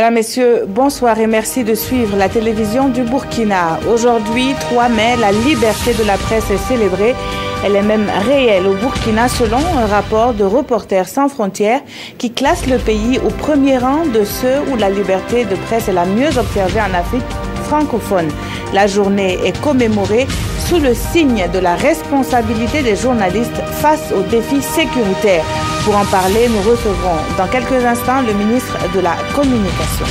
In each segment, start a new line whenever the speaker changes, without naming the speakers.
Mesdames, Messieurs, bonsoir et merci de suivre la télévision du Burkina. Aujourd'hui, 3 mai, la liberté de la presse est célébrée. Elle est même réelle au Burkina selon un rapport de Reporters sans frontières qui classe le pays au premier rang de ceux où la liberté de presse est la mieux observée en Afrique francophone. La journée est commémorée sous le signe de la responsabilité des journalistes face aux défis sécuritaires. Pour en parler, nous recevrons dans quelques instants le ministre de la Communication.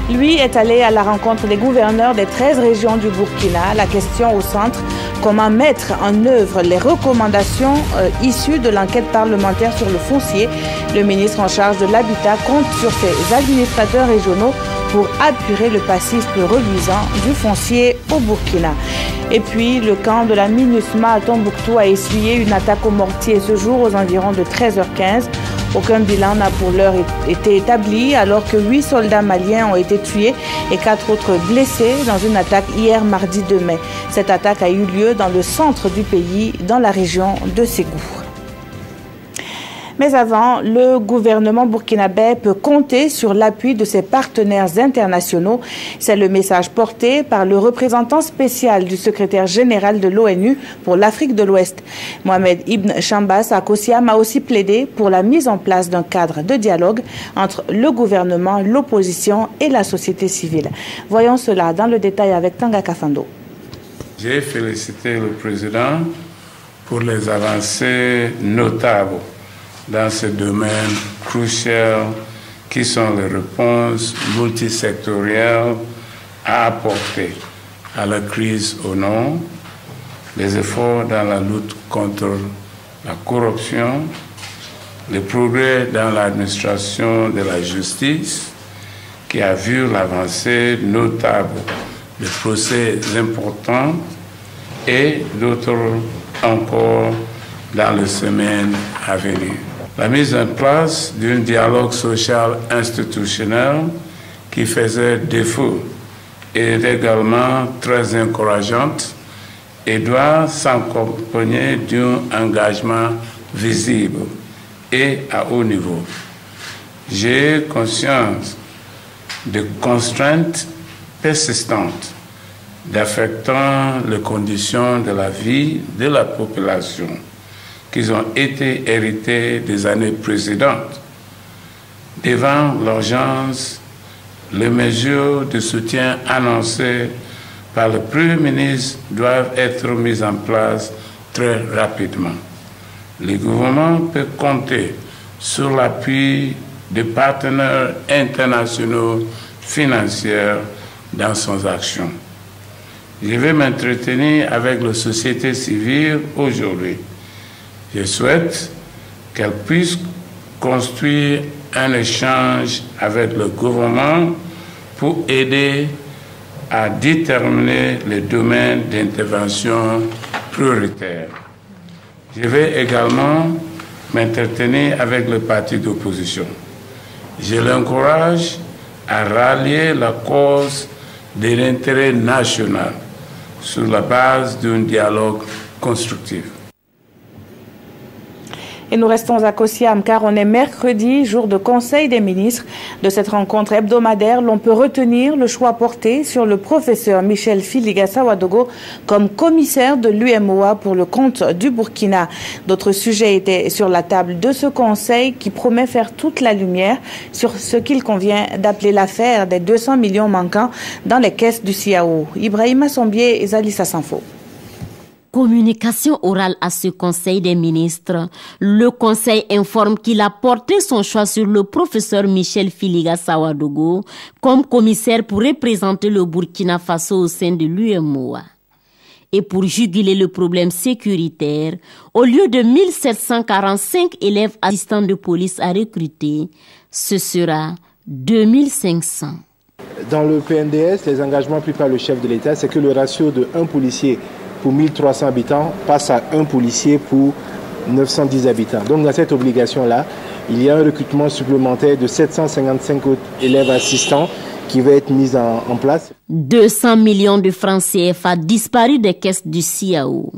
Lui est allé à la rencontre des gouverneurs des 13 régions du Burkina. La question au centre, comment mettre en œuvre les recommandations issues de l'enquête parlementaire sur le foncier. Le ministre en charge de l'habitat compte sur ses administrateurs régionaux pour apurer le passif reluisant du foncier au Burkina. Et puis, le camp de la MINUSMA à Tombouctou a essuyé une attaque au mortier ce jour aux environs de 13h15. Aucun bilan n'a pour l'heure été établi alors que 8 soldats maliens ont été tués et 4 autres blessés dans une attaque hier mardi 2 mai. Cette attaque a eu lieu dans le centre du pays, dans la région de Ségou. Mais avant, le gouvernement burkinabé peut compter sur l'appui de ses partenaires internationaux. C'est le message porté par le représentant spécial du secrétaire général de l'ONU pour l'Afrique de l'Ouest. Mohamed Ibn Chambas à Kossiam a aussi plaidé pour la mise en place d'un cadre de dialogue entre le gouvernement, l'opposition et la société civile. Voyons cela dans le détail avec Tanga Kafando.
J'ai félicité le président pour les avancées notables dans ce domaine crucial qui sont les réponses multisectorielles à apporter à la crise au nord, les efforts dans la lutte contre la corruption, les progrès dans l'administration de la justice qui a vu l'avancée notable de procès importants et d'autres encore dans les semaines à venir. La mise en place d'un dialogue social institutionnel qui faisait défaut est également très encourageante et doit s'accompagner d'un engagement visible et à haut niveau. J'ai conscience de contraintes persistantes affectant les conditions de la vie de la population qui ont été héritées des années précédentes. Devant l'urgence, les mesures de soutien annoncées par le Premier ministre doivent être mises en place très rapidement. Le gouvernement peut compter sur l'appui des partenaires internationaux financiers dans son action. Je vais m'entretenir avec la société civile aujourd'hui. Je souhaite qu'elle puisse construire un échange avec le gouvernement pour aider à déterminer les domaines d'intervention prioritaires. Je vais également m'entretenir avec le parti d'opposition. Je l'encourage à rallier la cause de l'intérêt national sur la base d'un dialogue constructif.
Et nous restons à Kossiam car on est mercredi, jour de Conseil des ministres. De cette rencontre hebdomadaire, l'on peut retenir le choix porté sur le professeur Michel Filiga Ouagadougou comme commissaire de l'UMOA pour le compte du Burkina. D'autres sujets étaient sur la table de ce Conseil qui promet faire toute la lumière sur ce qu'il convient d'appeler l'affaire des 200 millions manquants dans les caisses du CIAO. Ibrahima Sombier et Zalissa Sanfo.
Communication orale à ce Conseil des ministres. Le Conseil informe qu'il a porté son choix sur le professeur Michel Filiga Ouagadougou comme commissaire pour représenter le Burkina Faso au sein de l'UMOA. Et pour juguler le problème sécuritaire, au lieu de 1745 élèves assistants de police à recruter, ce sera 2500.
Dans le PNDS, les engagements pris par le chef de l'État, c'est que le ratio de 1 policier pour 1300 habitants passe à 1 policier pour 910 habitants. Donc dans cette obligation-là, il y a un recrutement supplémentaire de 755 autres élèves assistants qui va être mis en place. 200
millions de francs CFA disparus des caisses du CIAO.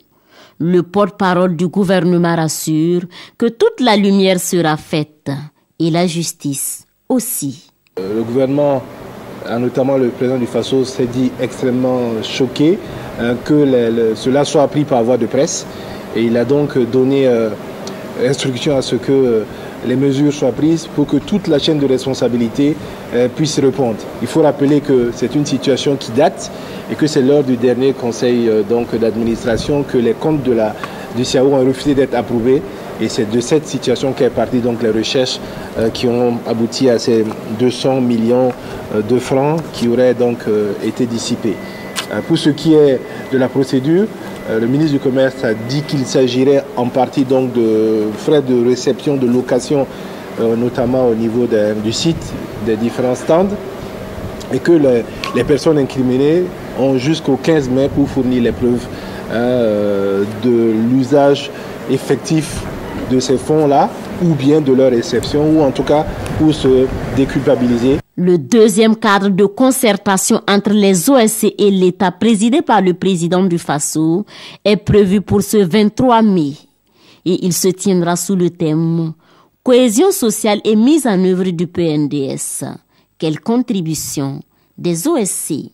Le porte-parole du gouvernement rassure que toute la lumière sera faite et la justice aussi.
Le gouvernement, notamment le président du Faso, s'est dit extrêmement choqué que cela soit appris par voie de presse. Et il a donc donné instruction à ce que les mesures soient prises pour que toute la chaîne de responsabilité puisse répondre. Il faut rappeler que c'est une situation qui date et que c'est lors du dernier conseil d'administration que les comptes du CAO ont refusé d'être approuvés. Et c'est de cette situation qu'est partie donc les recherches qui ont abouti à ces 200 millions de francs qui auraient donc été dissipés. Pour ce qui est de la procédure, le ministre du Commerce a dit qu'il s'agirait en partie donc de frais de réception, de location, notamment au niveau du site des différents stands, et que les personnes incriminées ont jusqu'au 15 mai pour fournir les preuves de l'usage effectif de ces fonds-là, ou bien de leur réception, ou en tout cas pour se déculpabiliser.
Le deuxième cadre de concertation entre les OSC et l'État présidé par le président du Faso est prévu pour ce 23 mai et il se tiendra sous le thème « Cohésion sociale et mise en œuvre du PNDS ». Quelle contribution des OSC?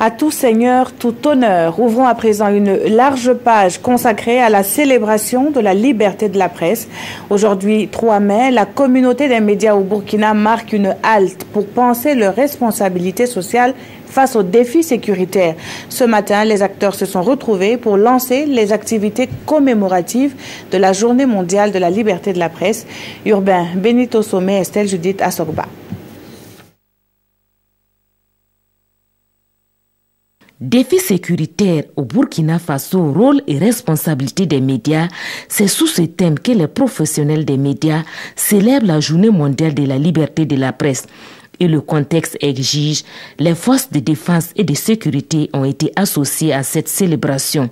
À tout seigneur, tout honneur. Ouvrons à présent une large page consacrée à la célébration de la liberté de la presse. Aujourd'hui, 3 mai, la communauté des médias au Burkina marque une halte pour penser leurs responsabilités sociales face aux défis sécuritaires. Ce matin, les acteurs se sont retrouvés pour lancer les activités commémoratives de la Journée mondiale de la liberté de la presse. Urbain Benito Somé, Estelle Judith Assogba.
Défis sécuritaires au Burkina Faso, rôle et responsabilité des médias, c'est sous ce thème que les professionnels des médias célèbrent la Journée mondiale de la liberté de la presse. Et le contexte exige, les forces de défense et de sécurité ont été associées à cette célébration.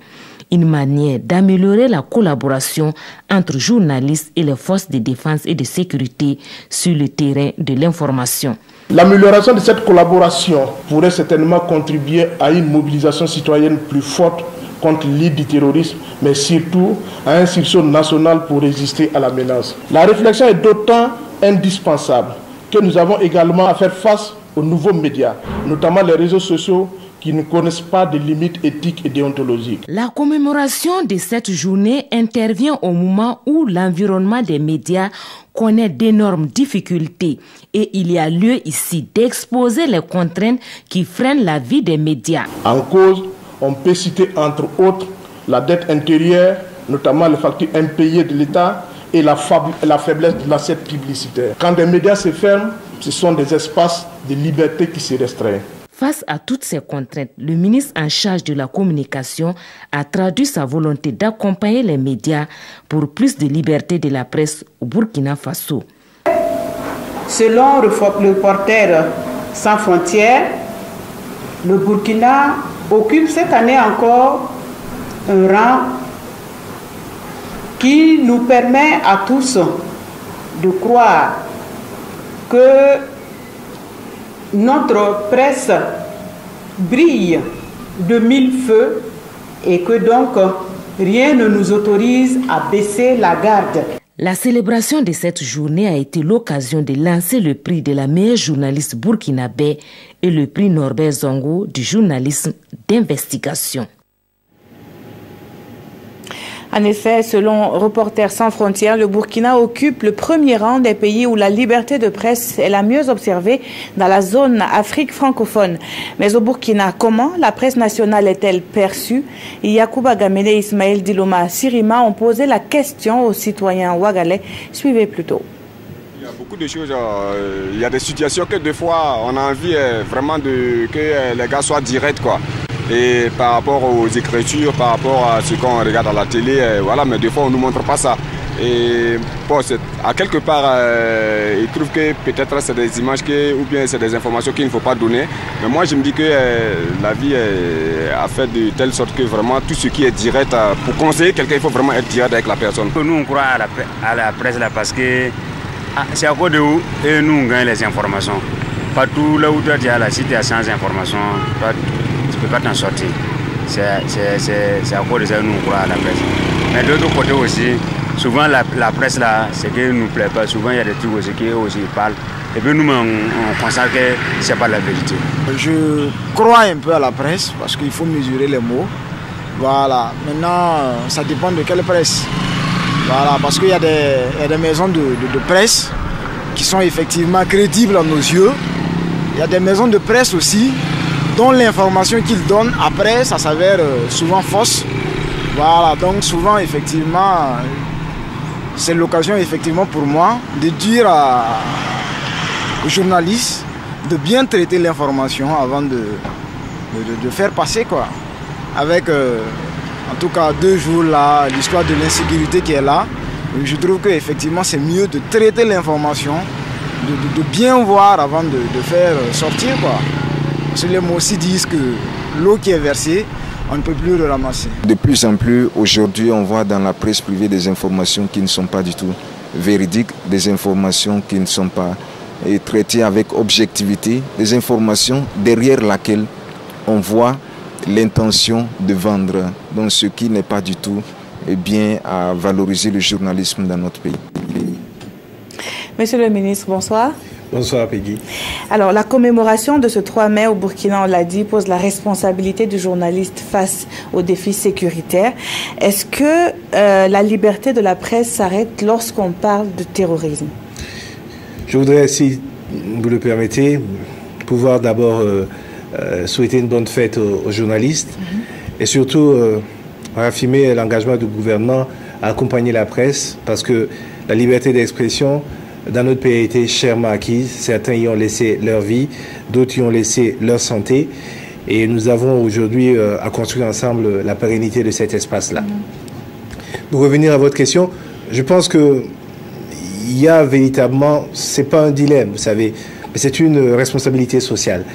Une manière d'améliorer la collaboration entre journalistes et les forces de défense et de sécurité sur le terrain de l'information.
L'amélioration de cette collaboration pourrait certainement contribuer à une mobilisation citoyenne plus forte contre l'idée du terrorisme, mais surtout à un sursaut national pour résister à la menace. La réflexion est d'autant indispensable que nous avons également à faire face aux nouveaux médias, notamment les réseaux sociaux qui ne connaissent pas de limites éthiques et déontologiques.
La commémoration de cette journée intervient au moment où l'environnement des médias connaît d'énormes difficultés et il y a lieu ici d'exposer les contraintes qui freinent la vie des médias.
En cause, on peut citer entre autres la dette intérieure, notamment les factures impayées de l'État et la faiblesse de l'assiette publicitaire. Quand des médias se ferment, ce sont des espaces de liberté qui se restreignent.
Face à toutes ces contraintes, le ministre en charge de la communication a traduit sa volonté d'accompagner les médias pour plus de liberté de la presse au Burkina Faso.
Selon Reporters sans frontières, le Burkina occupe cette année encore un rang qui nous permet à tous de croire que notre presse brille de mille feux et que donc rien ne nous autorise à baisser la garde.
La célébration de cette journée a été l'occasion de lancer le prix de la meilleure journaliste burkinabé et le prix Norbert Zongo du journalisme d'investigation.
En effet, selon Reporters sans frontières, le Burkina occupe le premier rang des pays où la liberté de presse est la mieux observée dans la zone Afrique francophone. Mais au Burkina, comment la presse nationale est-elle perçue? Yacouba Gamene et Ismaël Diloma Sirima ont posé la question aux citoyens ouagalais. Suivez plutôt.
Il y a beaucoup de choses. Il y a des situations que des fois, on a envie vraiment que les gars soient directs, quoi. Et par rapport aux écritures, par rapport à ce qu'on regarde à la télé, voilà, mais des fois on ne nous montre pas ça. Et bon, à quelque part, ils trouvent que peut-être c'est des images ou bien c'est des informations qu'il ne faut pas donner. Mais moi je me dis que la vie a fait de telle sorte que vraiment tout ce qui est direct, pour conseiller quelqu'un, il faut vraiment être direct avec la personne.
Nous on croit à la presse là parce que c'est à cause de où et nous on gagne les informations. Partout là où tu es à la cité, à 100 informations, tu ne peux pas t'en sortir. C'est à cause de ça que nous on croit à la presse. Mais de l'autre côté aussi, souvent la presse là, ce qui ne nous plaît pas, souvent il y a des trucs aussi qui aussi parlent Et puis nous, on constate que ce n'est pas la vérité.
Je crois un peu à la presse parce qu'il faut mesurer les mots. Voilà. Maintenant, ça dépend de quelle presse. Voilà, parce qu'il y a des maisons de presse qui sont effectivement crédibles à nos yeux. Il y a des maisons de presse aussi dont l'information qu'ils donnent après, ça s'avère souvent fausse. Voilà, donc souvent effectivement, c'est l'occasion effectivement pour moi de dire aux journalistes de bien traiter l'information avant de faire passer quoi. Avec en tout cas 2 jours là, l'histoire de l'insécurité qui est là, je trouve qu'effectivement c'est mieux de traiter l'information, de bien voir avant de faire sortir quoi. Parce que les mots aussi disent que l'eau qui est versée, on ne peut plus le ramasser.
De plus en plus, aujourd'hui, on voit dans la presse privée des informations qui ne sont pas du tout véridiques, des informations qui ne sont pas traitées avec objectivité, des informations derrière laquelle on voit l'intention de vendre, donc ce qui n'est pas du tout bien à valoriser le journalisme dans notre pays.
Monsieur le ministre, bonsoir.
Bonsoir Peggy.
Alors, la commémoration de ce 3 mai au Burkina, on l'a dit, pose la responsabilité du journaliste face aux défis sécuritaires. Est-ce que la liberté de la presse s'arrête lorsqu'on parle de terrorisme?
Je voudrais, si vous le permettez, pouvoir d'abord souhaiter une bonne fête aux journalistes et surtout affirmer l'engagement du gouvernement à accompagner la presse parce que la liberté d'expression dans notre pays a été chèrement acquise. Certains y ont laissé leur vie, d'autres y ont laissé leur santé. Et nous avons aujourd'hui à construire ensemble la pérennité de cet espace-là. Pour revenir à votre question, je pense que il y a véritablement, c'est pas un dilemme, vous savez, mais c'est une responsabilité sociale.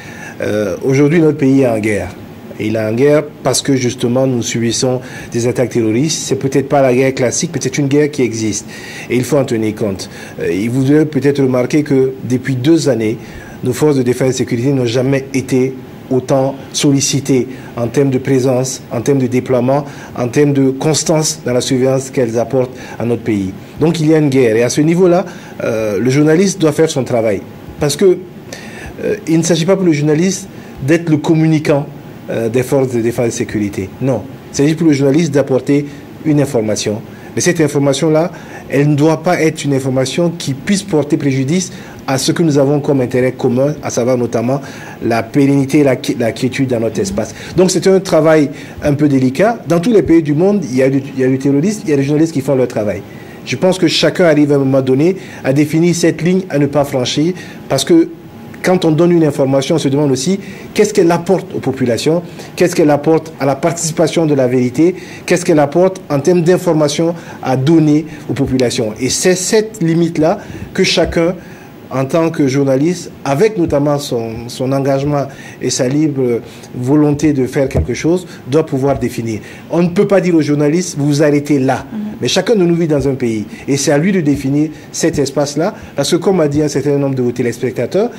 Aujourd'hui, notre pays est en guerre. Et il est en guerre parce que justement nous subissons des attaques terroristes. C'est peut-être pas la guerre classique, mais c'est une guerre qui existe. Et il faut en tenir compte. Vous devez peut-être remarquer que depuis 2 années, nos forces de défense et de sécurité n'ont jamais été autant sollicitées en termes de présence, en termes de déploiement, en termes de constance dans la surveillance qu'elles apportent à notre pays. Donc il y a une guerre. Et à ce niveau-là, le journaliste doit faire son travail. Parce que il ne s'agit pas pour le journaliste d'être le communicant des forces de défense et de sécurité. Non. Il s'agit pour le journaliste d'apporter une information. Mais cette information-là, elle ne doit pas être une information qui puisse porter préjudice à ce que nous avons comme intérêt commun, à savoir notamment la pérennité et la quiétude dans notre espace. Donc c'est un travail un peu délicat. Dans tous les pays du monde, il y a des terroristes, il y a des journalistes qui font leur travail. Je pense que chacun arrive à un moment donné à définir cette ligne à ne pas franchir parce que quand on donne une information, on se demande aussi qu'est-ce qu'elle apporte aux populations, qu'est-ce qu'elle apporte à la participation de la vérité, qu'est-ce qu'elle apporte en termes d'information à donner aux populations. Et c'est cette limite-là que chacun, en tant que journaliste, avec notamment son engagement et sa libre volonté de faire quelque chose, doit pouvoir définir. On ne peut pas dire aux journalistes, vous vous arrêtez là. Mais chacun de nous vit dans un pays. Et c'est à lui de définir cet espace-là. Parce que comme a dit un certain nombre de vos téléspectateurs,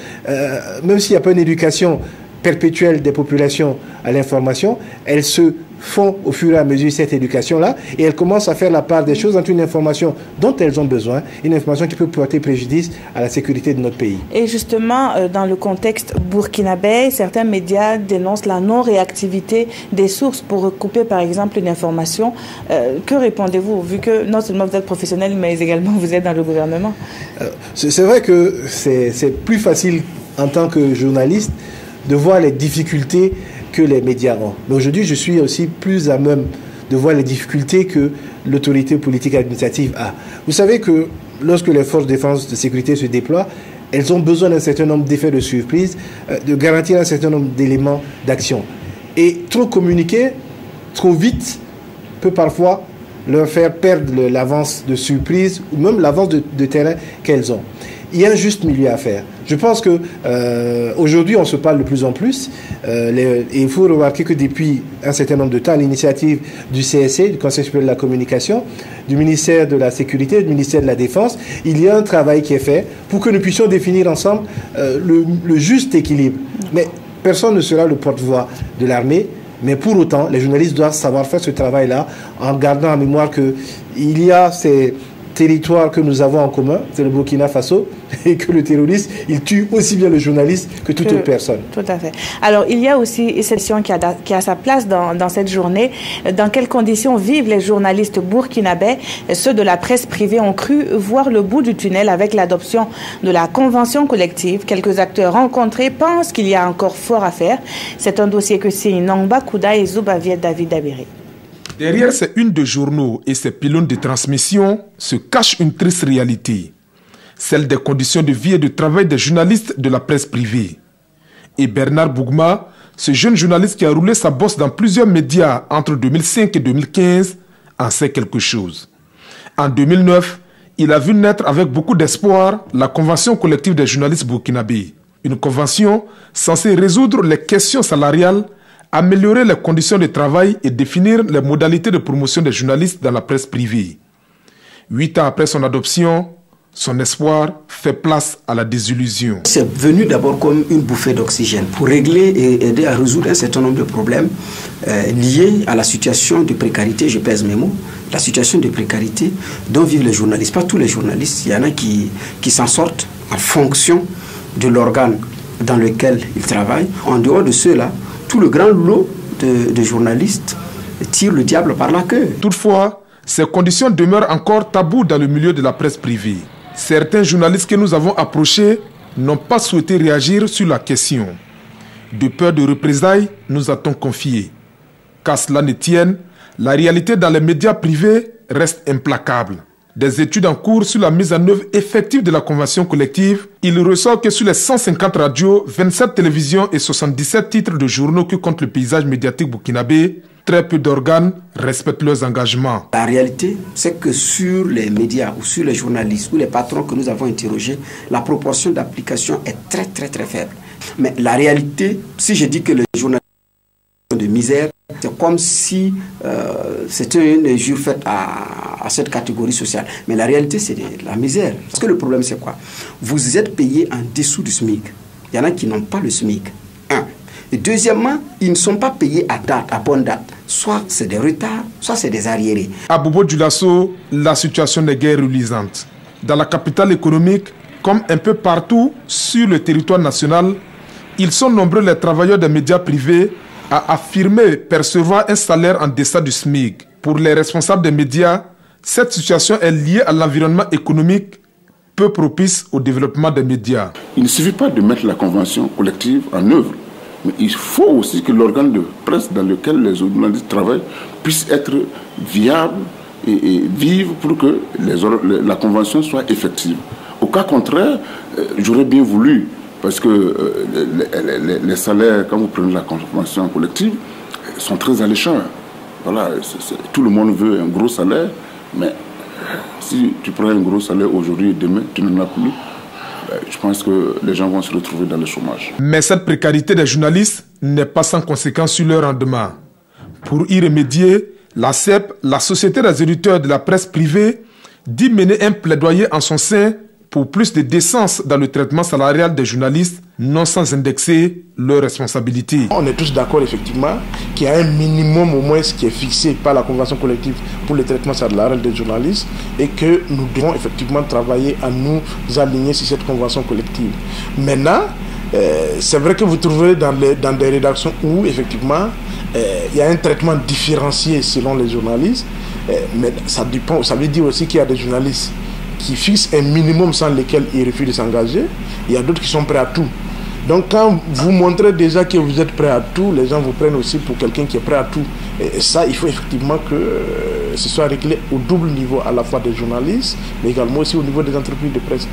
même s'il n'y a pas une éducation perpétuelle des populations à l'information, elles se font au fur et à mesure cette éducation-là et elles commencent à faire la part des choses entre une information dont elles ont besoin, une information qui peut porter préjudice à la sécurité de notre pays. Et justement, dans le contexte burkinabé, certains médias dénoncent la non-réactivité des sources pour recouper par exemple une information. Que répondez-vous, vu que non seulement vous êtes professionnel, mais également vous êtes dans le gouvernement? C'est vrai que c'est plus facile en tant que journaliste de voir les difficultés que les médias ont. Mais aujourd'hui, je suis aussi plus à même de voir les difficultés que l'autorité politique administrative a. Vous savez que lorsque les forces de défense et de sécurité se déploient, elles ont besoin d'un certain nombre d'effets de surprise, de garantir un certain nombre d'éléments d'action. Et trop communiquer, trop vite, peut parfois leur faire perdre l'avance de surprise ou même l'avance de terrain qu'elles ont. Il y a un juste milieu à faire. Je pense que aujourd'hui, on se parle de plus en plus. Et il faut remarquer que depuis un certain nombre de temps, l'initiative du CSC, du Conseil supérieur de la communication, du ministère de la Sécurité, du ministère de la Défense, il y a un travail qui est fait pour que nous puissions définir ensemble le juste équilibre. Mais personne ne sera le porte-voix de l'armée. Mais pour autant, les journalistes doivent savoir faire ce travail-là en gardant en mémoire qu'il y a ces territoire que nous avons en commun, c'est le Burkina Faso, et que le terroriste, il tue aussi bien le journaliste que toute autre personne.
Tout à fait. Alors, il y a aussi cette question qui a sa place dans cette journée. Dans quelles conditions vivent les journalistes burkinabés? Ceux de la presse privée ont cru voir le bout du tunnel avec l'adoption de la convention collective. Quelques acteurs rencontrés pensent qu'il y a encore fort à faire. C'est un dossier que signent Nangba Kouda et Zoubaviet David Dabiri.
Derrière ces unes de journaux et ces pylônes de transmission se cache une triste réalité, celle des conditions de vie et de travail des journalistes de la presse privée. Et Bernard Bougma, ce jeune journaliste qui a roulé sa bosse dans plusieurs médias entre 2005 et 2015, en sait quelque chose. En 2009, il a vu naître avec beaucoup d'espoir la Convention collective des journalistes burkinabés. Une convention censée résoudre les questions salariales, améliorer les conditions de travail et définir les modalités de promotion des journalistes dans la presse privée. 8 ans après son adoption, son espoir fait place à la désillusion.
C'est venu d'abord comme une bouffée d'oxygène pour régler et aider à résoudre un certain nombre de problèmes liés à la situation de précarité, je pèse mes mots, la situation de précarité dont vivent les journalistes. Pas tous les journalistes, il y en a qui s'en sortent en fonction de l'organe dans lequel ils travaillent. En dehors de ceux-là, tout le grand lot de journalistes tire le diable par la queue.
Toutefois, ces conditions demeurent encore taboues dans le milieu de la presse privée. Certains journalistes que nous avons approchés n'ont pas souhaité réagir sur la question. De peur de représailles, nous a-t-on confié. Qu'à cela ne tienne, la réalité dans les médias privés reste implacable. Des études en cours sur la mise en œuvre effective de la convention collective, il ressort que sur les 150 radios, 27 télévisions et 77 titres de journaux que compte le paysage médiatique burkinabé, très peu d'organes respectent leurs engagements.
La réalité, c'est que sur les médias ou sur les journalistes ou les patrons que nous avons interrogés, la proportion d'application est très faible. Mais la réalité, si je dis que les journalistes de misère, c'est comme si c'était une injure faite à cette catégorie sociale. Mais la réalité, c'est de la misère. Parce que le problème, c'est quoi? Vous êtes payé en dessous du SMIC. Il y en a qui n'ont pas le SMIC. Et deuxièmement, ils ne sont pas payés à date, à bonne date. Soit c'est des retards, soit c'est des arriérés.
À Bobo-Dioulasso, la situation n'est guère reluisante. Dans la capitale économique, comme un peu partout sur le territoire national, ils sont nombreux les travailleurs des médias privés à affirmer percevoir un salaire en deçà du SMIC. Pour les responsables des médias, cette situation est liée à l'environnement économique peu propice au développement des médias.
Il ne suffit pas de mettre la convention collective en œuvre, mais il faut aussi que l'organe de presse dans lequel les journalistes travaillent puisse être viable et vivre pour que la convention soit effective. Au cas contraire, j'aurais bien voulu, parce que les salaires, quand vous prenez la convention collective, sont très alléchants. Voilà, tout le monde veut un gros salaire, mais si tu prends un gros salaire aujourd'hui et demain, tu n'en as plus. Je pense que les gens vont se retrouver dans le chômage.
Mais cette précarité des journalistes n'est pas sans conséquence sur leur rendement. Pour y remédier, la CEP, la Société des éditeurs de la presse privée, dit mener un plaidoyer en son sein pour plus de décence dans le traitement salarial des journalistes, non sans indexer leurs responsabilités.
On est tous d'accord effectivement qu'il y a un minimum au moins qui est fixé par la convention collective pour le traitement salarial des journalistes et que nous devons effectivement travailler à nous aligner sur cette convention collective. Maintenant, c'est vrai que vous trouverez dans des rédactions où effectivement il y a un traitement différencié selon les journalistes, mais ça dépend, ça veut dire aussi qu'il y a des journalistes qui fixent un minimum sans lequel ils refusent de s'engager. Il y a d'autres qui sont prêts à tout. Donc quand vous montrez déjà que vous êtes prêt à tout, les gens vous prennent aussi pour quelqu'un qui est prêt à tout. Et ça, il faut effectivement que ce soit réglé au double niveau, à la fois des journalistes, mais également aussi au niveau des entreprises de presse.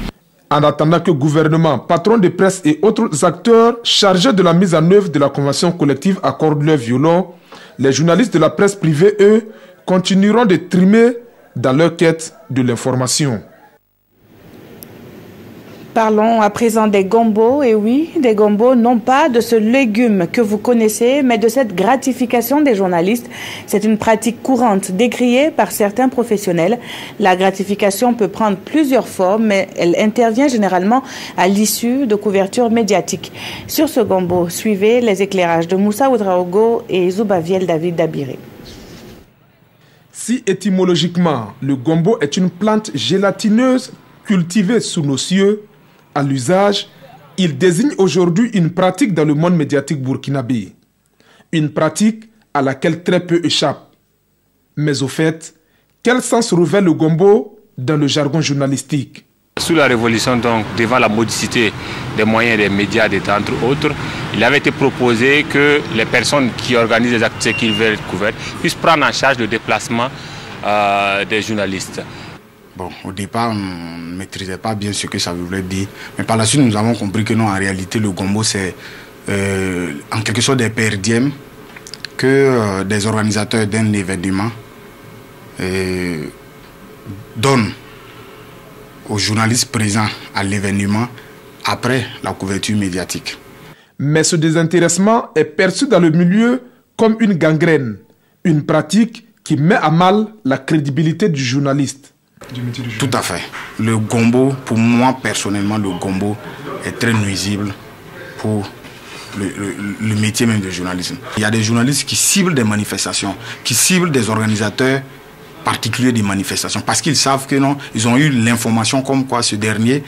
En attendant que gouvernement, patrons de presse et autres acteurs chargés de la mise en œuvre de la convention collective accordent leur violon, les journalistes de la presse privée, eux, continueront de trimer dans leur quête de l'information.
Parlons à présent des gombos. Et oui, des gombos, non pas de ce légume que vous connaissez, mais de cette gratification des journalistes. C'est une pratique courante décriée par certains professionnels. La gratification peut prendre plusieurs formes, mais elle intervient généralement à l'issue de couvertures médiatiques. Sur ce gombo, suivez les éclairages de Moussa Oudraogo et Zoubaviel David Dabiri.
Si étymologiquement, le gombo est une plante gélatineuse cultivée sous nos cieux, à l'usage, il désigne aujourd'hui une pratique dans le monde médiatique burkinabé. Une pratique à laquelle très peu échappent. Mais au fait, quel sens revêt le gombo dans le jargon journalistique?
Sous la Révolution, donc, devant la modicité des moyens des médias d'État, entre autres, il avait été proposé que les personnes qui organisent les activités qui veulent être couvertes puissent prendre en charge le déplacement des journalistes.
Bon, au départ, on ne maîtrisait pas bien ce que ça voulait dire. Mais par la suite, nous avons compris que non, en réalité, le gombo, c'est en quelque sorte des per diem que des organisateurs d'un événement donnent aux journalistes présents à l'événement après la couverture médiatique.
Mais ce désintéressement est perçu dans le milieu comme une gangrène, une pratique qui met à mal la crédibilité du journaliste.
Tout à fait. Le gombo, pour moi personnellement, le gombo est très nuisible pour le métier même de journalisme. Il y a des journalistes qui ciblent des manifestations, qui ciblent des organisateurs particuliers des manifestations, parce qu'ils savent que non, ils ont eu l'information comme quoi ce dernier,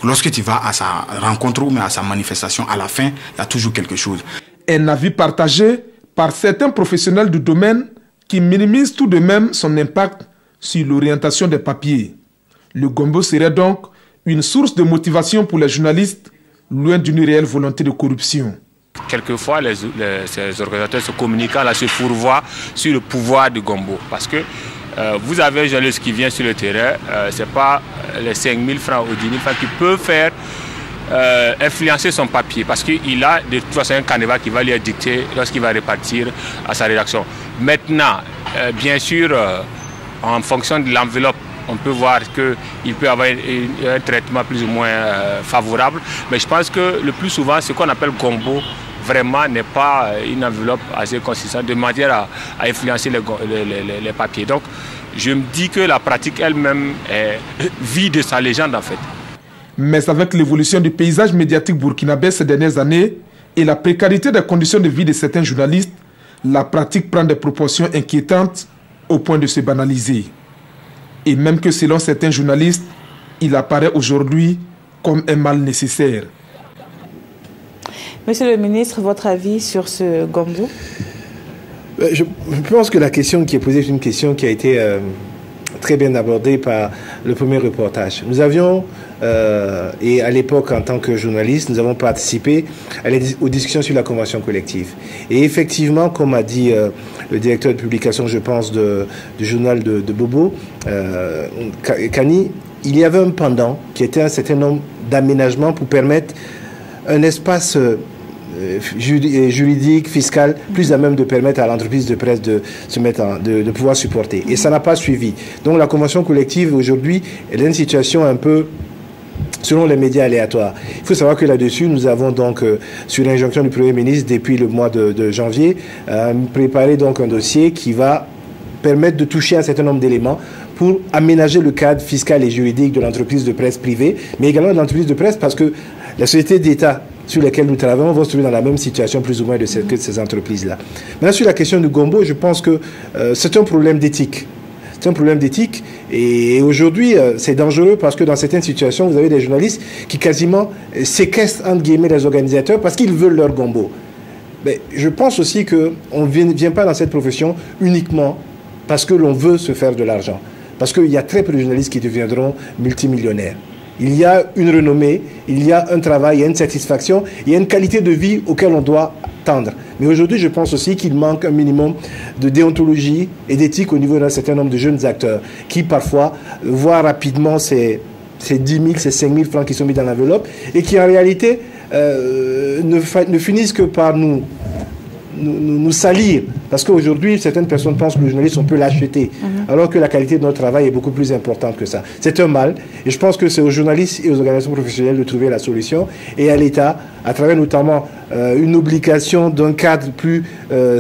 lorsque tu vas à sa rencontre ou à sa manifestation, à la fin, il y a toujours quelque chose.
Un avis partagé par certains professionnels du domaine qui minimisent tout de même son impact sur l'orientation des papiers. Le gombo serait donc une source de motivation pour les journalistes, loin d'une réelle volonté de corruption.
Quelquefois, ces organisateurs se communiquent là, se fourvoient sur le pouvoir du gombo. Parce que vous avez un journaliste qui vient sur le terrain, ce n'est pas les 5 000 francs ou 10 000 francs qui peut faire influencer son papier. Parce qu'il a de toute façon un canevas qui va lui dicter lorsqu'il va repartir à sa rédaction. Maintenant, bien sûr, en fonction de l'enveloppe, on peut voir qu'il peut avoir un traitement plus ou moins favorable. Mais je pense que le plus souvent, ce qu'on appelle gombo, vraiment n'est pas une enveloppe assez consistante de manière à influencer les papiers. Donc, je me dis que la pratique elle-même vit de sa légende en fait.
Mais avec l'évolution du paysage médiatique burkinabé ces dernières années et la précarité des conditions de vie de certains journalistes, la pratique prend des proportions inquiétantes au point de se banaliser. Et même que selon certains journalistes, il apparaît aujourd'hui comme un mal nécessaire.
Monsieur le ministre, votre avis sur ce gombo?
Je pense que la question qui est posée est une question qui a été très bien abordée par le premier reportage. Nous avions, et à l'époque en tant que journaliste, nous avons participé aux discussions sur la convention collective. Et effectivement, comme a dit le directeur de publication, je pense, du journal de Bobo, Kani, il y avait un pendant qui était un certain nombre d'aménagements pour permettre un espace juridique, fiscal, plus à même de permettre à l'entreprise de presse de se mettre de pouvoir supporter. Et ça n'a pas suivi. Donc la convention collective aujourd'hui, elle a une situation un peu selon les médias aléatoires. Il faut savoir que là-dessus, nous avons donc, sur l'injonction du Premier ministre, depuis le mois de janvier, préparé donc un dossier qui va permettre de toucher un certain nombre d'éléments pour aménager le cadre fiscal et juridique de l'entreprise de presse privée, mais également de l'entreprise de presse parce que la société d'État sur lesquelles nous travaillons vont se trouver dans la même situation plus ou moins que ces entreprises-là. Maintenant, sur la question du gombo, je pense que c'est un problème d'éthique. C'est un problème d'éthique et aujourd'hui, c'est dangereux parce que dans certaines situations, vous avez des journalistes qui quasiment séquestrent, entre guillemets, les organisateurs parce qu'ils veulent leur gombo. Mais je pense aussi qu'on ne vient pas dans cette profession uniquement parce que l'on veut se faire de l'argent. Parce qu'il y a très peu de journalistes qui deviendront multimillionnaires. Il y a une renommée, il y a un travail, il y a une satisfaction, il y a une qualité de vie auquel on doit tendre. Mais aujourd'hui, je pense aussi qu'il manque un minimum de déontologie et d'éthique au niveau d'un certain nombre de jeunes acteurs qui parfois voient rapidement ces 10 000, ces 5 000 francs qui sont mis dans l'enveloppe et qui en réalité ne finissent que par nous salir. Parce qu'aujourd'hui, certaines personnes pensent que le journaliste, on peut l'acheter, alors que la qualité de notre travail est beaucoup plus importante que ça. C'est un mal, et je pense que c'est aux journalistes et aux organisations professionnelles de trouver la solution, et à l'État, à travers notamment une obligation d'un cadre plus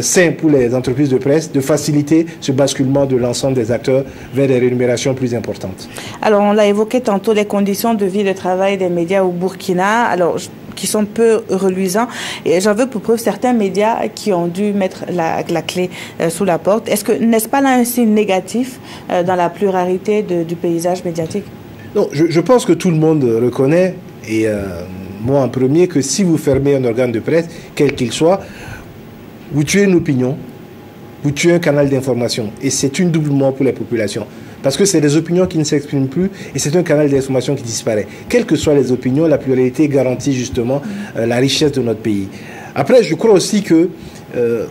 sain pour les entreprises de presse, de faciliter ce basculement de l'ensemble des acteurs vers des rémunérations plus importantes.
Alors, on l'a évoqué tantôt, les conditions de vie et de travail des médias au Burkina. Alors, qui sont peu reluisants. Et j'en veux pour preuve certains médias qui ont dû mettre la clé sous la porte. N'est-ce pas là un signe négatif dans la pluralité du paysage médiatique?
Non, je pense que tout le monde reconnaît, et moi en premier, que si vous fermez un organe de presse, quel qu'il soit, vous tuez une opinion, vous tuez un canal d'information. Et c'est une double mort pour les populations. Parce que c'est des opinions qui ne s'expriment plus et c'est un canal d'information qui disparaît. Quelles que soient les opinions, la pluralité garantit justement la richesse de notre pays. Après, je crois aussi que,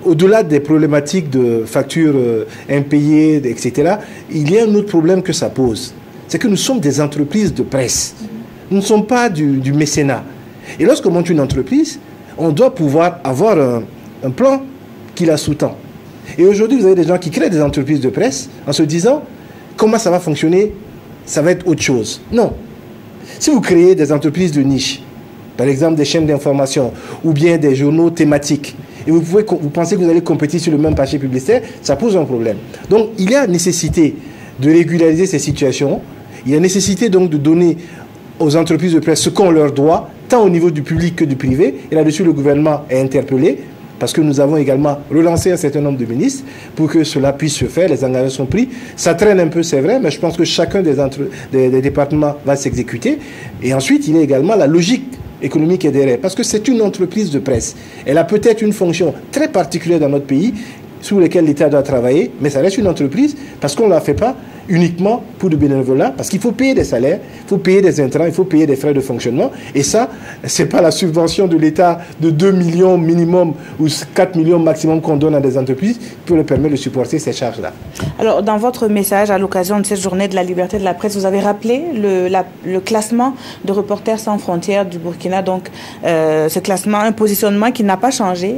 au-delà des problématiques de factures impayées, etc., il y a un autre problème que ça pose. C'est que nous sommes des entreprises de presse. Nous ne sommes pas du mécénat. Et lorsqu'on monte une entreprise, on doit pouvoir avoir un plan qui la sous-tend. Et aujourd'hui, vous avez des gens qui créent des entreprises de presse en se disant comment ça va fonctionner, ça va être autre chose. Non. Si vous créez des entreprises de niche, par exemple des chaînes d'information ou bien des journaux thématiques, et vous pensez que vous allez compétir sur le même marché publicitaire, ça pose un problème. Donc, il y a nécessité de régulariser ces situations. Il y a nécessité donc de donner aux entreprises de presse ce qu'on leur doit, tant au niveau du public que du privé. Et là-dessus, le gouvernement est interpellé, parce que nous avons également relancé un certain nombre de ministres pour que cela puisse se faire. Les engagements sont pris. Ça traîne un peu, c'est vrai, mais je pense que chacun des départements va s'exécuter. Et ensuite, il y a également la logique économique et derrière, parce que c'est une entreprise de presse. Elle a peut-être une fonction très particulière dans notre pays, sur lesquelles l'État doit travailler, mais ça reste une entreprise parce qu'on ne la fait pas uniquement pour du bénévolat, parce qu'il faut payer des salaires, il faut payer des intrants, il faut payer des frais de fonctionnement, et ça, ce n'est pas la subvention de l'État de 2 millions minimum ou 4 millions maximum qu'on donne à des entreprises qui peut leur permettre de supporter ces charges-là.
Alors, dans votre message à l'occasion de cette journée de la liberté de la presse, vous avez rappelé le classement de Reporters sans frontières du Burkina, donc ce classement, un positionnement qui n'a pas changé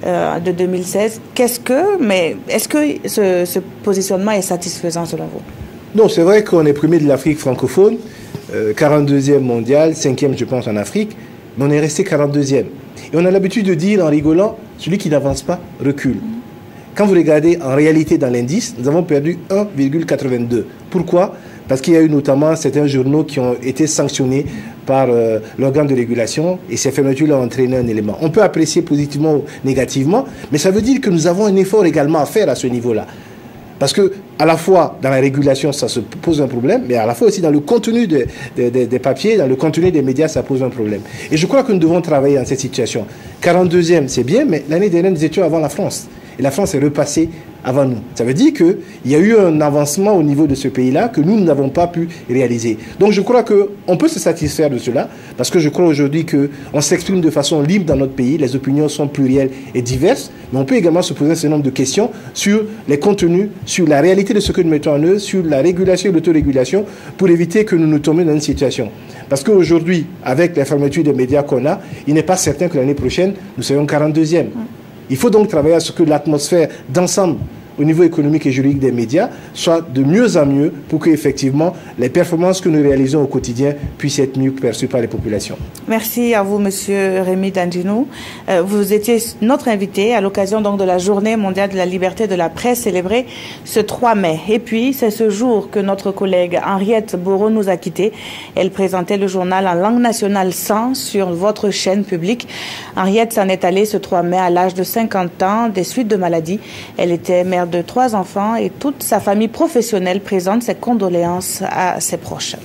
de 2016. Est-ce que ce positionnement est satisfaisant selon vous?
Non, c'est vrai qu'on est premier de l'Afrique francophone, 42e mondial, 5e je pense en Afrique, mais on est resté 42e. Et on a l'habitude de dire en rigolant, celui qui n'avance pas recule. Quand vous regardez en réalité dans l'indice, nous avons perdu 1,82. Pourquoi? Parce qu'il y a eu notamment certains journaux qui ont été sanctionnés par l'organe de régulation et ces fermetures ont entraîné un élément. On peut apprécier positivement ou négativement, mais ça veut dire que nous avons un effort également à faire à ce niveau-là. Parce que à la fois dans la régulation, ça se pose un problème, mais à la fois aussi dans le contenu des papiers, dans le contenu des médias, ça pose un problème. Et je crois que nous devons travailler dans cette situation. 42e, c'est bien, mais l'année dernière, nous étions avant la France. Et la France est repassée avant nous. Ça veut dire qu'il y a eu un avancement au niveau de ce pays-là que nous n'avons pas pu réaliser. Donc je crois qu'on peut se satisfaire de cela, parce que je crois aujourd'hui qu'on s'exprime de façon libre dans notre pays, les opinions sont plurielles et diverses, mais on peut également se poser un certain nombre de questions sur les contenus, sur la réalité de ce que nous mettons en œuvre, sur la régulation et l'autorégulation, pour éviter que nous nous tombions dans une situation. Parce qu'aujourd'hui, avec la fermeture des médias qu'on a, il n'est pas certain que l'année prochaine, nous soyons 42e. Il faut donc travailler à ce que l'atmosphère d'ensemble au niveau économique et juridique des médias soit de mieux en mieux pour que effectivement les performances que nous réalisons au quotidien puissent être mieux perçues par les populations.
Merci à vous, Monsieur Rémy Dandinou. Vous étiez notre invité à l'occasion donc de la Journée mondiale de la liberté de la presse célébrée ce 3 mai. Et puis, c'est ce jour que notre collègue Henriette Bourreau nous a quittés. Elle présentait le journal en langue nationale 100 sur votre chaîne publique. Henriette s'en est allée ce 3 mai à l'âge de 50 ans des suites de maladie. Elle était mère de 3 enfants et toute sa famille professionnelle présente ses condoléances à ses proches.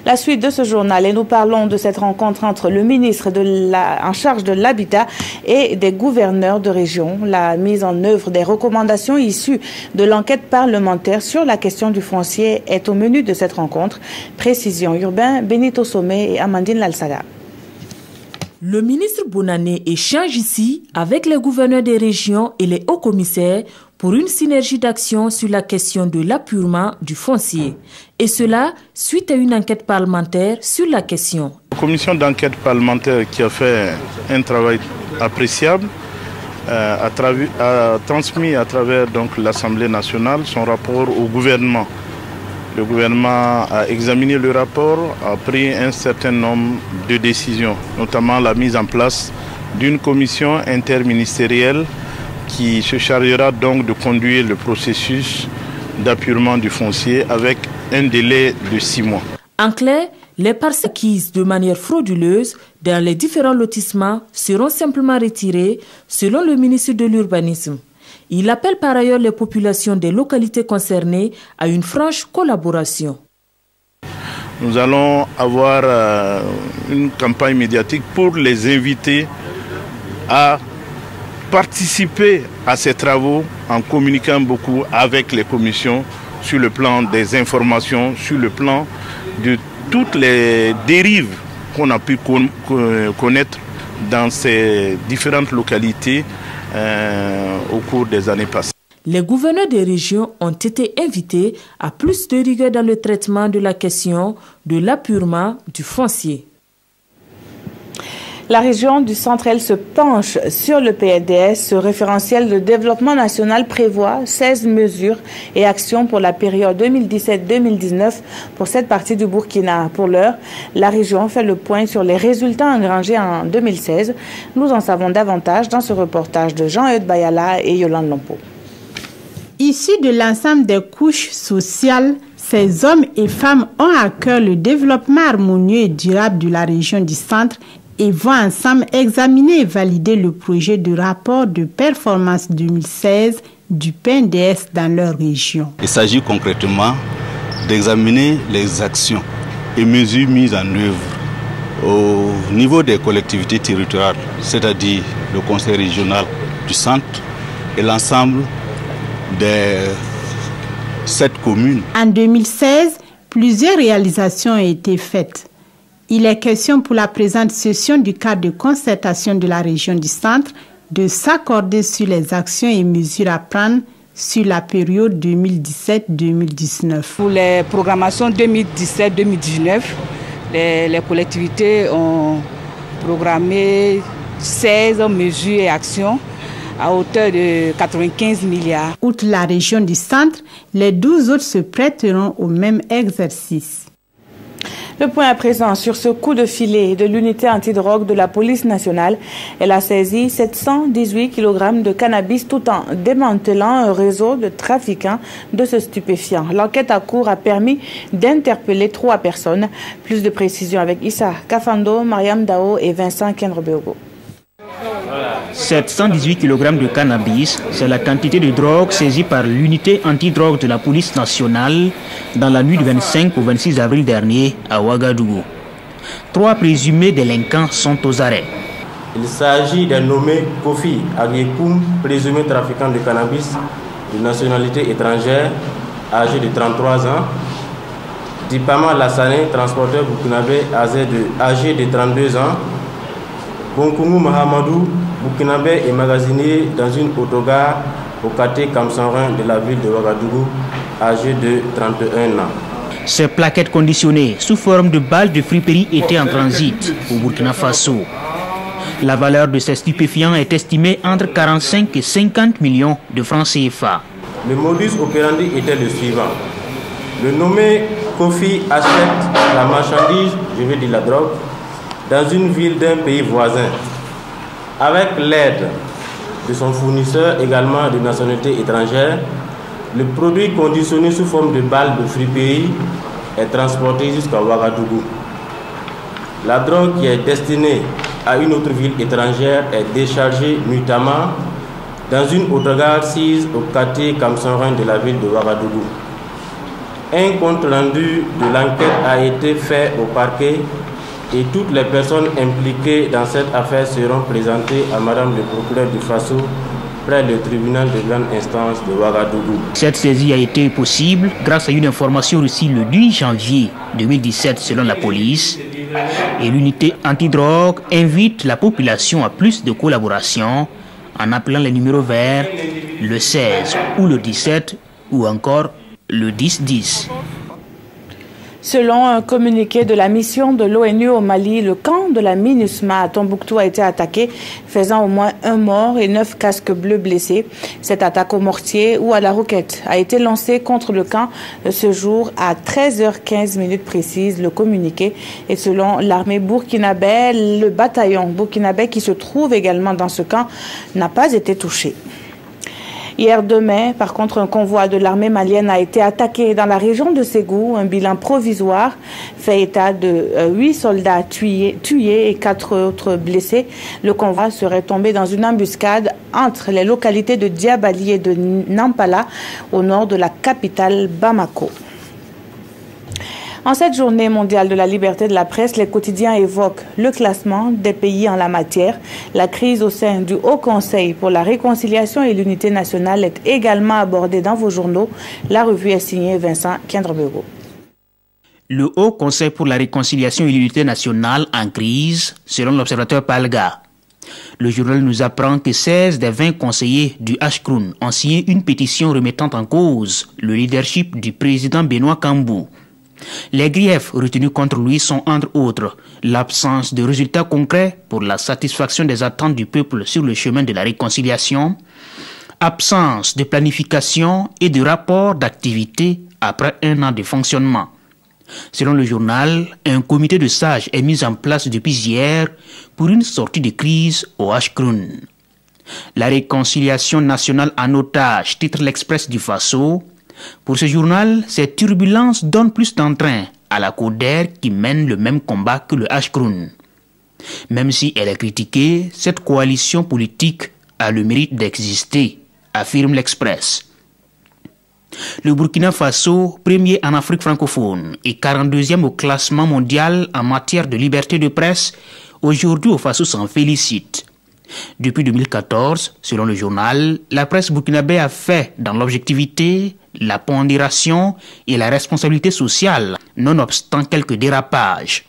La suite de ce journal, et nous parlons de cette rencontre entre le ministre en charge de l'habitat et des gouverneurs de région. La mise en œuvre des recommandations issues de l'enquête parlementaire sur la question du foncier est au menu de cette rencontre. Précision urbain, Benito Somé et Amandine Lalsaga.
Le ministre Bonané échange ici avec les gouverneurs des régions et les hauts commissaires pour une synergie d'action sur la question de l'appurement du foncier. Et cela suite à une enquête parlementaire sur la question.
La commission d'enquête parlementaire qui a fait un travail appréciable a transmis à travers l'Assemblée nationale son rapport au gouvernement. Le gouvernement a examiné le rapport, a pris un certain nombre de décisions, notamment la mise en place d'une commission interministérielle qui se chargera donc de conduire le processus d'appurement du foncier avec un délai de 6 mois.
En clair, Les parcelles acquises de manière frauduleuse dans les différents lotissements seront simplement retirées, selon le ministre de l'Urbanisme. Il appelle par ailleurs les populations des localités concernées à une franche collaboration.
Nous allons avoir une campagne médiatique pour les inviter à participer à ces travaux en communiquant beaucoup avec les commissions sur le plan des informations, sur le plan de toutes les dérives qu'on a pu connaître dans ces différentes localités au cours des années passées.
Les gouverneurs des régions ont été invités à plus de rigueur dans le traitement de la question de l'appurement du foncier.
La région du Centre, elle, se penche sur le PNDS. Ce référentiel de développement national prévoit 16 mesures et actions pour la période 2017-2019 pour cette partie du Burkina. Pour l'heure, la région fait le point sur les résultats engrangés en 2016. Nous en savons davantage dans ce reportage de Jean-Eudes Bayala et Yolande Lompo.
Issus de l'ensemble des couches sociales, ces hommes et femmes ont à cœur le développement harmonieux et durable de la région du Centre et vont ensemble examiner et valider le projet de rapport de performance 2016 du PNDS dans leur région.
Il s'agit concrètement d'examiner les actions et mesures mises en œuvre au niveau des collectivités territoriales, c'est-à-dire le conseil régional du Centre et l'ensemble des 7 communes.
En 2016, plusieurs réalisations ont été faites. Il est question pour la présente session du cadre de concertation de la région du Centre de s'accorder sur les actions et mesures à prendre sur la période 2017-2019.
Pour les programmations 2017-2019, les collectivités ont programmé 16 mesures et actions à hauteur de 95 milliards.
Outre la région du Centre, les 12 autres se prêteront au même exercice.
Le point à présent sur ce coup de filet de l'unité antidrogue de la police nationale. Elle a saisi 718 kg de cannabis tout en démantelant un réseau de trafiquants de ce stupéfiant. L'enquête à court a permis d'interpeller 3 personnes. Plus de précisions avec Issa Kafando, Mariam Dao et Vincent Kenrobeogo.
718 kg de cannabis, c'est la quantité de drogue saisie par l'unité antidrogue de la police nationale dans la nuit du 25 au 26 avril dernier à Ouagadougou. 3 présumés délinquants sont aux arrêts.
Il s'agit d'un nommé Kofi Agyekoum, présumé trafiquant de cannabis de nationalité étrangère, âgé de 33 ans. Dipama Lassane, transporteur burkinabé, âgé de 32 ans. Bonkoumou Mahamadou, burkinabé et magasinier dans une autogare au quartier Kamsanrin de la ville de Ouagadougou, âgé de 31 ans.
Ces plaquettes conditionnées sous forme de balles de friperie étaient en transit au Burkina Faso. La valeur de ces stupéfiants est estimée entre 45 et 50 millions de francs CFA.
Le modus operandi était le suivant. Le nommé Kofi achète la marchandise, je veux dire la drogue, dans une ville d'un pays voisin, avec l'aide de son fournisseur, également de nationalité étrangère. Le produit conditionné sous forme de balles de friperie est transporté jusqu'à Ouagadougou. La drogue qui est destinée à une autre ville étrangère est déchargée nuitamment dans une autogare sise au quartier Kamsanrin de la ville de Ouagadougou. Un compte rendu de l'enquête a été fait au parquet et toutes les personnes impliquées dans cette affaire seront présentées à Madame le procureur du Faso près du tribunal de grande instance de Ouagadougou.
Cette saisie a été possible grâce à une information reçue le 10 janvier 2017 selon la police. Et l'unité antidrogue invite la population à plus de collaboration en appelant les numéros verts le 16 ou le 17 ou encore le 10-10.
Selon un communiqué de la mission de l'ONU au Mali, le camp de la MINUSMA à Tombouctou a été attaqué, faisant au moins 1 mort et 9 casques bleus blessés. Cette attaque au mortier ou à la roquette a été lancée contre le camp ce jour à 13h15 précise, le communiqué. Et selon l'armée burkinabé, le bataillon burkinabé qui se trouve également dans ce camp n'a pas été touché. Hier 2 mai, par contre, un convoi de l'armée malienne a été attaqué dans la région de Ségou. Un bilan provisoire fait état de 8 soldats tués et 4 autres blessés. Le convoi serait tombé dans une embuscade entre les localités de Diabali et de Nampala, au nord de la capitale Bamako. En cette journée mondiale de la liberté de la presse, les quotidiens évoquent le classement des pays en la matière. La crise au sein du Haut Conseil pour la réconciliation et l'unité nationale est également abordée dans vos journaux. La revue est signée Vincent Kendrebego.
Le Haut Conseil pour la réconciliation et l'unité nationale en crise, selon l'observateur Palga. Le journal nous apprend que 16 des 20 conseillers du Ashkroun ont signé une pétition remettant en cause le leadership du président Benoît Kambou. Les griefs retenus contre lui sont entre autres l'absence de résultats concrets pour la satisfaction des attentes du peuple sur le chemin de la réconciliation, absence de planification et de rapport d'activité après 1 an de fonctionnement. Selon le journal, un comité de sages est mis en place depuis hier pour une sortie de crise au Ashkroun. La réconciliation nationale en otage, titre l'Express du Faso. Pour ce journal, ces turbulences donnent plus d'entrain à la CODER qui mène le même combat que le Ashkroun. Même si elle est critiquée, cette coalition politique a le mérite d'exister, affirme l'Express. Le Burkina Faso, premier en Afrique francophone et 42e au classement mondial en matière de liberté de presse, aujourd'hui au Faso s'en félicite. Depuis 2014, selon le journal, la presse burkinabé a fait dans l'objectivité, la pondération et la responsabilité sociale, nonobstant quelques dérapages.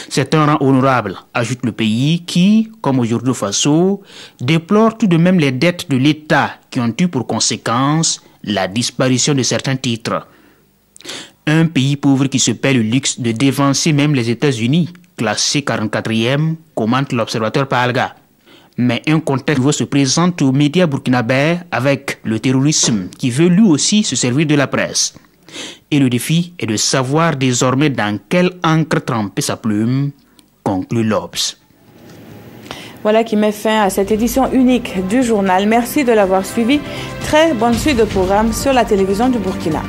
C'est un rang honorable, ajoute le pays qui, comme aujourd'hui au Faso, déplore tout de même les dettes de l'État qui ont eu pour conséquence la disparition de certains titres. Un pays pauvre qui se paie le luxe de dévancer même les États-Unis, classé 44e, commente l'observateur Palga. Mais un contexte nouveau se présente aux médias burkinabés avec le terrorisme qui veut lui aussi se servir de la presse. Et le défi est de savoir désormais dans quelle encre tremper sa plume, conclut l'Obs.
Voilà qui met fin à cette édition unique du journal. Merci de l'avoir suivi. Très bonne suite de programme sur la télévision du Burkina.